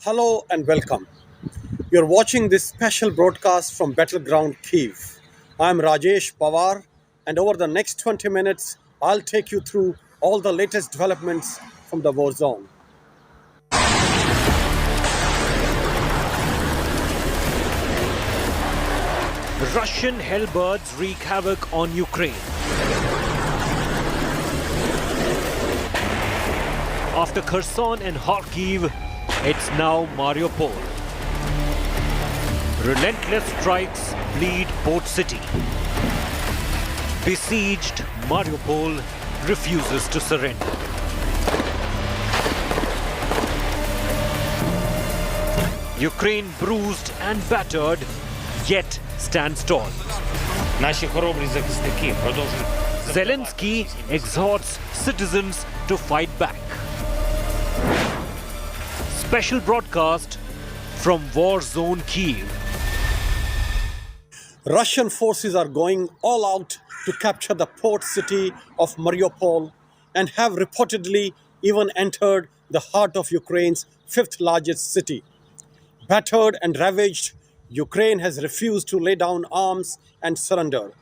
Hello and welcome. You're watching this special broadcast from Battleground Kyiv. I'm Rajesh Pawar, and over the next 20 minutes, I'll take you through all the latest developments from the war zone. Russian hellbirds wreak havoc on Ukraine. After Kherson and Kharkiv, it's now Mariupol. Relentless strikes bleed both cities. Besieged, Mariupol refuses to surrender. Ukraine bruised and battered, yet stands tall. Наші хоробрі захисники продовжують. Zelensky exhorts citizens to fight back. Special broadcast from war zone Kyiv. Russian forces are going all out to capture the port city of Mariupol and have reportedly even entered the heart of Ukraine's fifth largest city. Battered and ravaged, Ukraine has refused to lay down arms and surrender.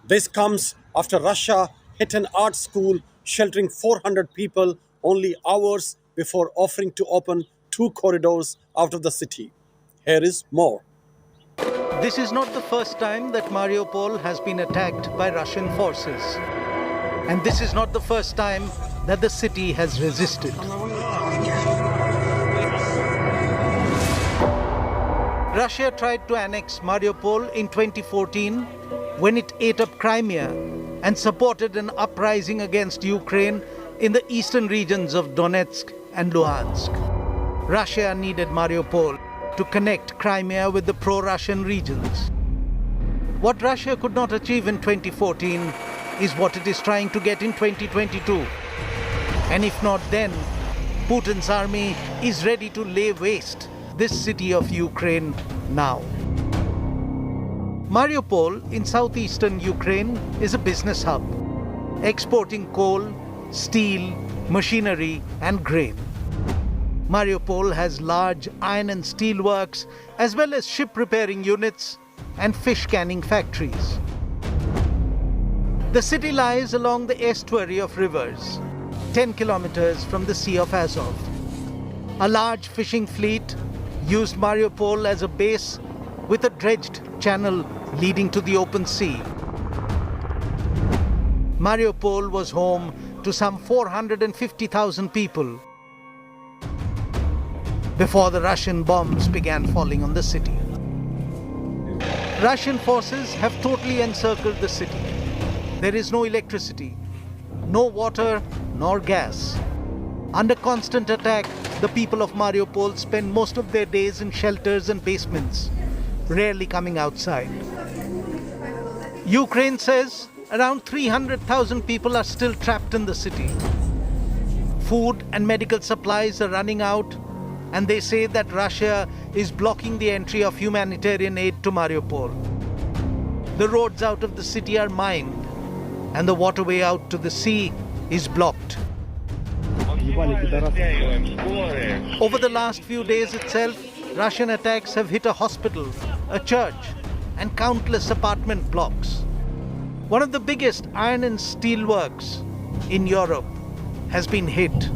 This comes after Russia hit an art school sheltering 400 people only hours before offering to open 2 corridors out of the city. Here is more. This is not the first time that Mariupol has been attacked by Russian forces. And this is not the first time that the city has resisted. Russia tried to annex Mariupol in 2014 when it ate up Crimea and supported an uprising against Ukraine in the eastern regions of Donetsk and Luhansk. Russia needed Mariupol to connect Crimea with the pro-Russian regions. What Russia could not achieve in 2014 is what it is trying to get in 2022. And if not then, Putin's army is ready to lay waste this city of Ukraine now. Mariupol in southeastern Ukraine is a business hub, exporting coal, steel, machinery and grain. Mariupol has large iron and steel works as well as ship repairing units and fish canning factories. The city lies along the estuary of rivers, 10 kilometers from the Sea of Azov. A large fishing fleet used Mariupol as a base with a dredged channel leading to the open sea. Mariupol was home to some 450,000 people before the Russian bombs began falling on the city. Russian forces have totally encircled the city. There is no electricity, no water, nor gas. Under constant attack, the people of Mariupol spend most of their days in shelters and basements, rarely coming outside. Ukraine says around 300,000 people are still trapped in the city. Food and medical supplies are running out, and they say that Russia is blocking the entry of humanitarian aid to Mariupol. The roads out of the city are mined, and the waterway out to the sea is blocked. Over the last few days itself, Russian attacks have hit a hospital, a church, and countless apartment blocks. One of the biggest iron and steel works in Europe has been hit.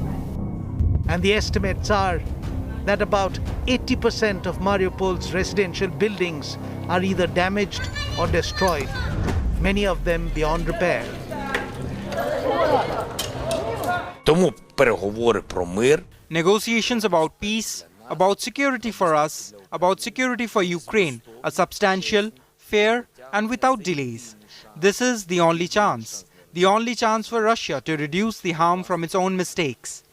And the estimates are that about 80% of Mariupol's residential buildings are either damaged or destroyed, many of them beyond repair. Тому переговори про мир. Negotiations about peace, about security for us, about security for Ukraine are substantial, fair, and without delays. This is the only chance for Russia to reduce the harm from its own mistakes.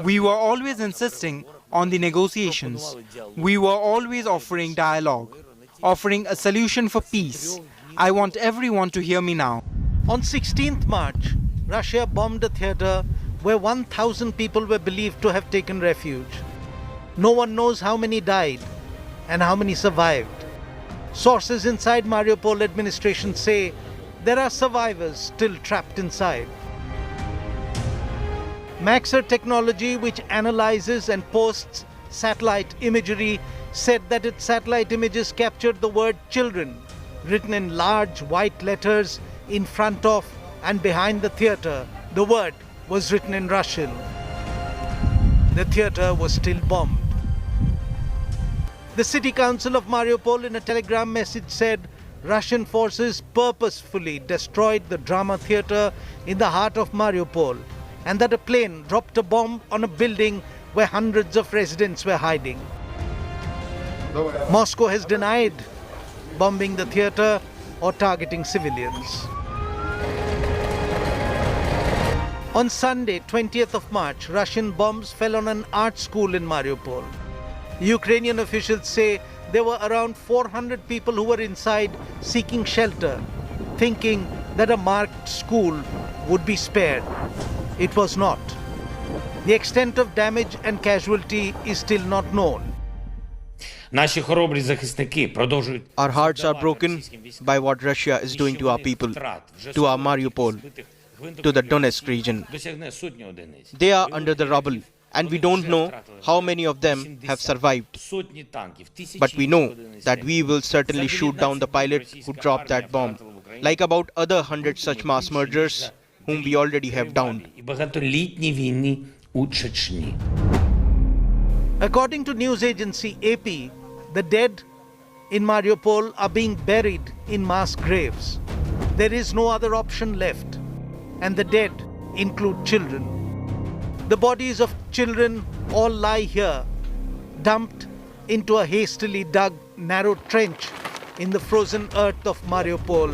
We were always insisting on the negotiations. We were always offering dialogue, offering a solution for peace. I want everyone to hear me now. On 16th March, Russia bombed a theater where 1,000 people were believed to have taken refuge. No one knows how many died and how many survived. Sources inside Mariupol administration say there are survivors still trapped inside. Maxer technology, which analyzes and posts satellite imagery said that its satellite images captured the word children written in large white letters in front of and behind the theatre. The word was written in Russian. The theatre was still bombed. The city council of Mariupol in a telegram message said Russian forces purposefully destroyed the drama theatre in the heart of Mariupol and that a plane dropped a bomb on a building where hundreds of residents were hiding. Moscow has denied bombing the theatre or targeting civilians. On Sunday, 20th of March, Russian bombs fell on an art school in Mariupol. Ukrainian officials say there were around 400 people who were inside seeking shelter, thinking that a marked school would be spared. It was not. The extent of damage and casualty is still not known. Наші хоробрі захисники продовжують. Our hearts are broken by what Russia is doing to our people, to our Mariupol, to the Donetsk region. Досягне сотні одиниць. They are under the rubble, and we don't know how many of them have survived. Сотні танків, тисячі But we know одиниць. that we will certainly shoot down the pilot who dropped that bomb, like about other 100 such mass murderers whom we already have downed. І багатолітні війни у Чечні. According to news agency AP, the dead in Mariupol are being buried in mass graves. There is no other option left, and the dead include children. The bodies of children all lie here, dumped into a hastily dug narrow trench in the frozen earth of Mariupol,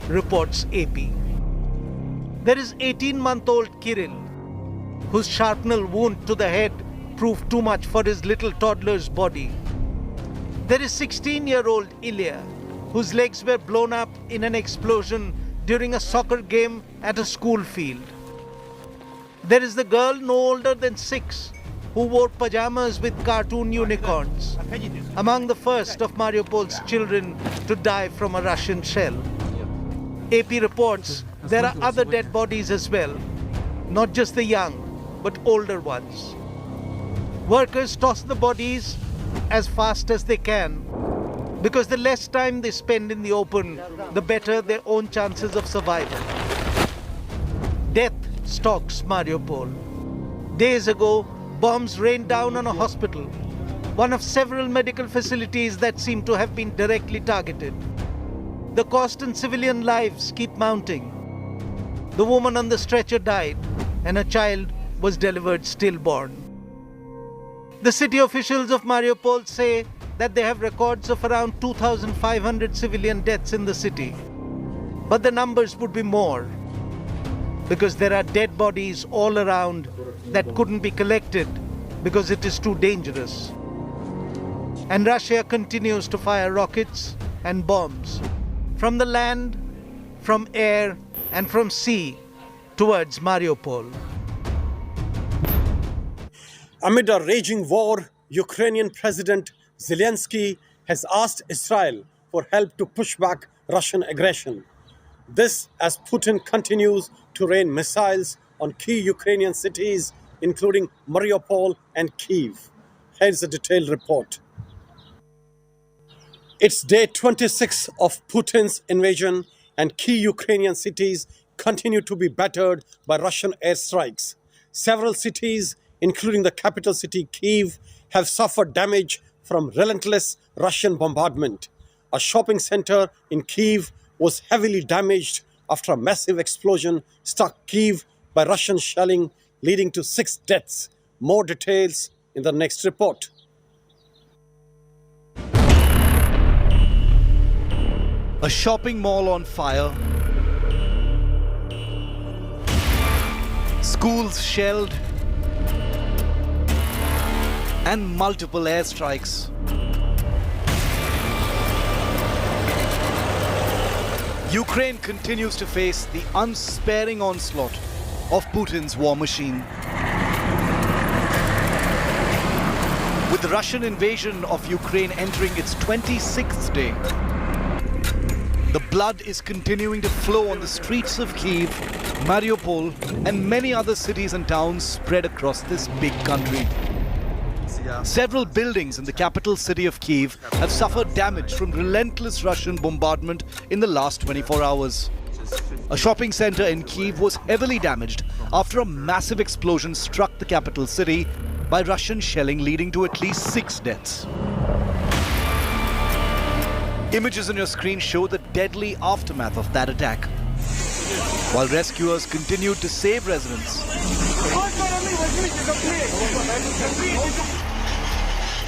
reports AP. There is 18-month-old Kirill, whose shrapnel wound to the head proved too much for his little toddler's body. There is 16-year-old Ilya, whose legs were blown up in an explosion during a soccer game at a school field. There is the girl no older than 6, who wore pajamas with cartoon unicorns, among the first of Mariupol's children to die from a Russian shell. AP reports there are other dead bodies as well, not just the young, but older ones. Workers toss the bodies as fast as they can, because the less time they spend in the open, the better their own chances of survival. Death stalks Mariupol. Days ago, bombs rained down on a hospital, one of several medical facilities that seem to have been directly targeted. The cost in civilian lives keep mounting. The woman on the stretcher died, and a child was delivered stillborn. The city officials of Mariupol say that they have records of around 2,500 civilian deaths in the city. But the numbers would be more, because there are dead bodies all around that couldn't be collected because it is too dangerous. And Russia continues to fire rockets and bombs from the land, from air, and from sea towards Mariupol. Amid a raging war, Ukrainian President Zelensky has asked Israel for help to push back Russian aggression. This as Putin continues to rain missiles on key Ukrainian cities, including Mariupol and Kyiv. Here's a detailed report. It's day 26 of Putin's invasion, and key Ukrainian cities continue to be battered by Russian airstrikes. Several cities, including the capital city Kyiv, have suffered damage from relentless Russian bombardment. A shopping center in Kyiv was heavily damaged after a massive explosion struck Kyiv by Russian shelling, leading to 6 deaths. More details in the next report. A shopping mall on fire, schools shelled, and multiple airstrikes. Ukraine continues to face the unsparing onslaught of Putin's war machine. With the Russian invasion of Ukraine entering its 26th day, the blood is continuing to flow on the streets of Kyiv, Mariupol, and many other cities and towns spread across this big country. Several buildings in the capital city of Kyiv have suffered damage from relentless Russian bombardment in the last 24 hours. A shopping center in Kyiv was heavily damaged after a massive explosion struck the capital city by Russian shelling, leading to at least 6 deaths. Images on your screen show the deadly aftermath of that attack, while rescuers continued to save residents.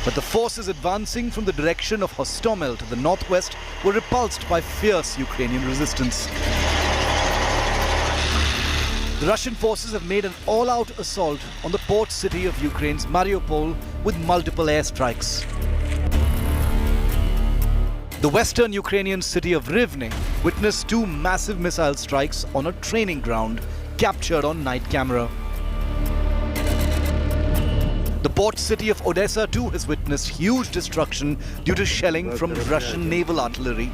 But the forces advancing from the direction of Hostomel to the northwest were repulsed by fierce Ukrainian resistance. The Russian forces have made an all-out assault on the port city of Ukraine's Mariupol with multiple airstrikes. The western Ukrainian city of Rivne witnessed 2 massive missile strikes on a training ground captured on night camera. The port city of Odessa too has witnessed huge destruction due to shelling from Russian naval artillery.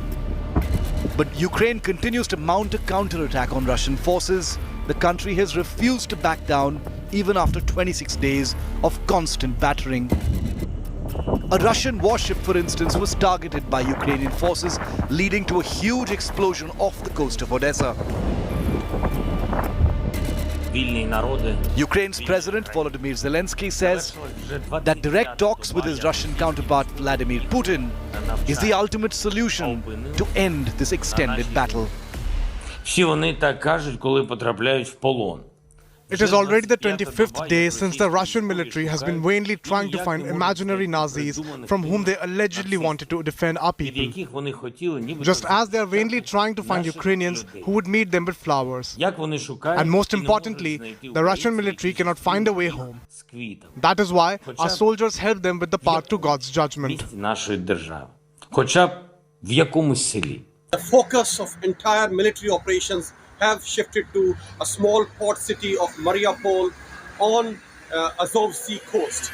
But Ukraine continues to mount a counterattack on Russian forces. The country has refused to back down even after 26 days of constant battering. A Russian warship, for instance, was targeted by Ukrainian forces, leading to a huge explosion off the coast of Odessa. Ukraine's President Volodymyr Zelensky says that direct talks with his Russian counterpart Vladimir Putin is the ultimate solution to end this extended battle. Всі вони так кажуть, коли потрапляють в полон. It is already the 25th day since the Russian military has been vainly trying to find imaginary Nazis from whom they allegedly wanted to defend our people. Just as they are vainly trying to find Ukrainians who would meet them with flowers. And most importantly, the Russian military cannot find a way home. That is why our soldiers help them with the path to God's judgment. Хоча б в якомусь селі. The focus of entire military operations have shifted to a small port city of Mariupol on Azov Sea coast.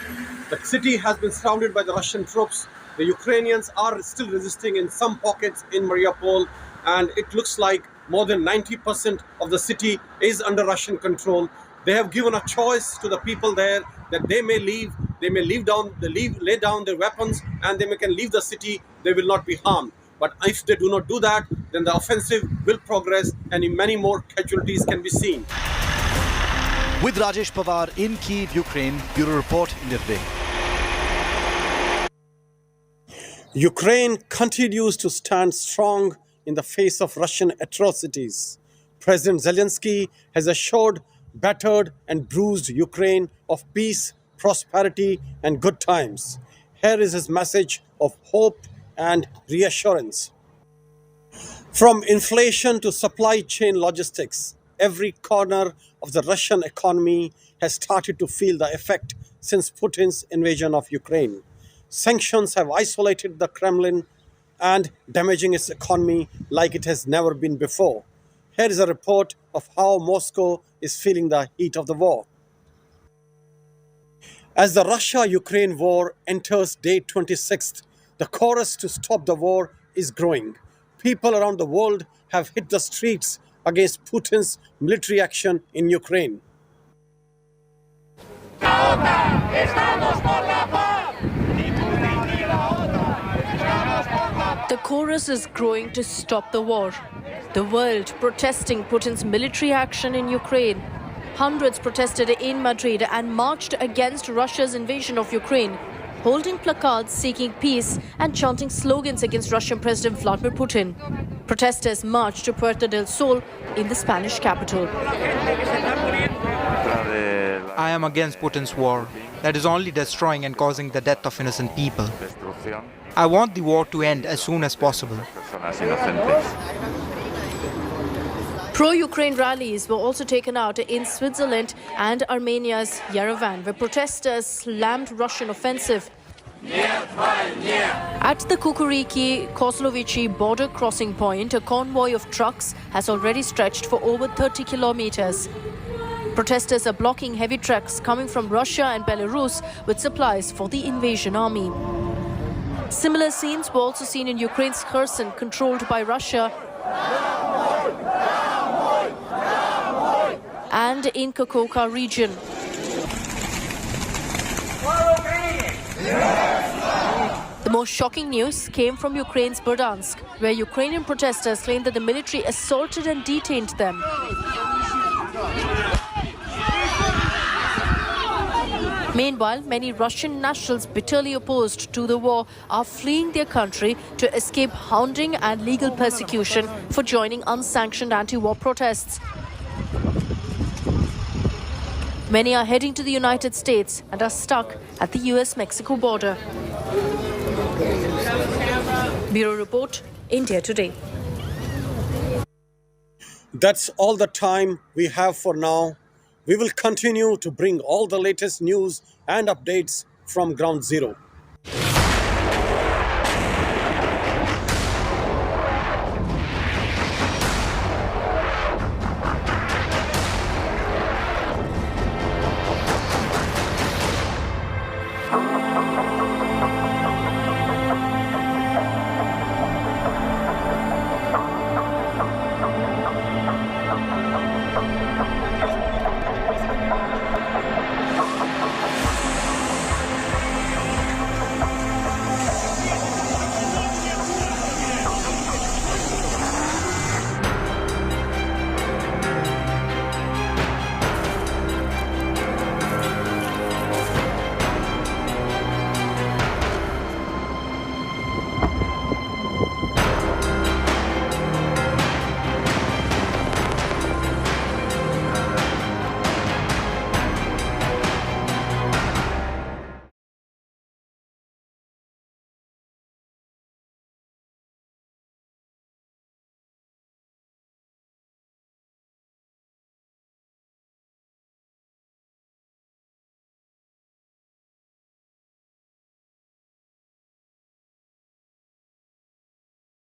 The city has been surrounded by the Russian troops. The Ukrainians are still resisting in some pockets in Mariupol, and it looks like more than 90% of the city is under Russian control. They have given a choice to the people there that they may lay down their weapons, and they can leave the city. They will not be harmed. But if they do not do that, then the offensive will progress and many more casualties can be seen. With Rajesh Pawar in Kyiv, Ukraine, Bureau Report, India Today. Ukraine continues to stand strong in the face of Russian atrocities. President Zelensky has assured battered and bruised Ukraine of peace, prosperity, and good times. Here is his message of hope and reassurance. From inflation to supply chain logistics, every corner of the Russian economy has started to feel the effect since Putin's invasion of Ukraine. Sanctions have isolated the Kremlin and damaging its economy like it has never been before. Here is a report of how Moscow is feeling the heat of the war. As the Russia-Ukraine war enters day 26th, the chorus to stop the war is growing. People around the world have hit the streets against Putin's military action in Ukraine. The chorus is growing to stop the war. The world protesting Putin's military action in Ukraine. Hundreds protested in Madrid and marched against Russia's invasion of Ukraine, holding placards seeking peace and chanting slogans against Russian President Vladimir Putin. Protesters marched to Puerta del Sol in the Spanish capital. I am against Putin's war that is only destroying and causing the death of innocent people. I want the war to end as soon as possible. Pro-Ukraine rallies were also taken out in Switzerland and Armenia's Yerevan, where protesters slammed Russian offensive. At the Kukuriki-Koslovichi border crossing point, a convoy of trucks has already stretched for over 30 kilometers. Protesters are blocking heavy trucks coming from Russia and Belarus with supplies for the invasion army. Similar scenes were also seen in Ukraine's Kherson, controlled by Russia, and in Kakoka region. The most shocking news came from Ukraine's Berdansk, where Ukrainian protesters claim that the military assaulted and detained them. Meanwhile, many Russian nationals bitterly opposed to the war are fleeing their country to escape hounding and legal persecution for joining unsanctioned anti-war protests. Many are heading to the United States and are stuck at the US-Mexico border. Bureau Report, India Today. That's all the time we have for now. We will continue to bring all the latest news and updates from Ground Zero.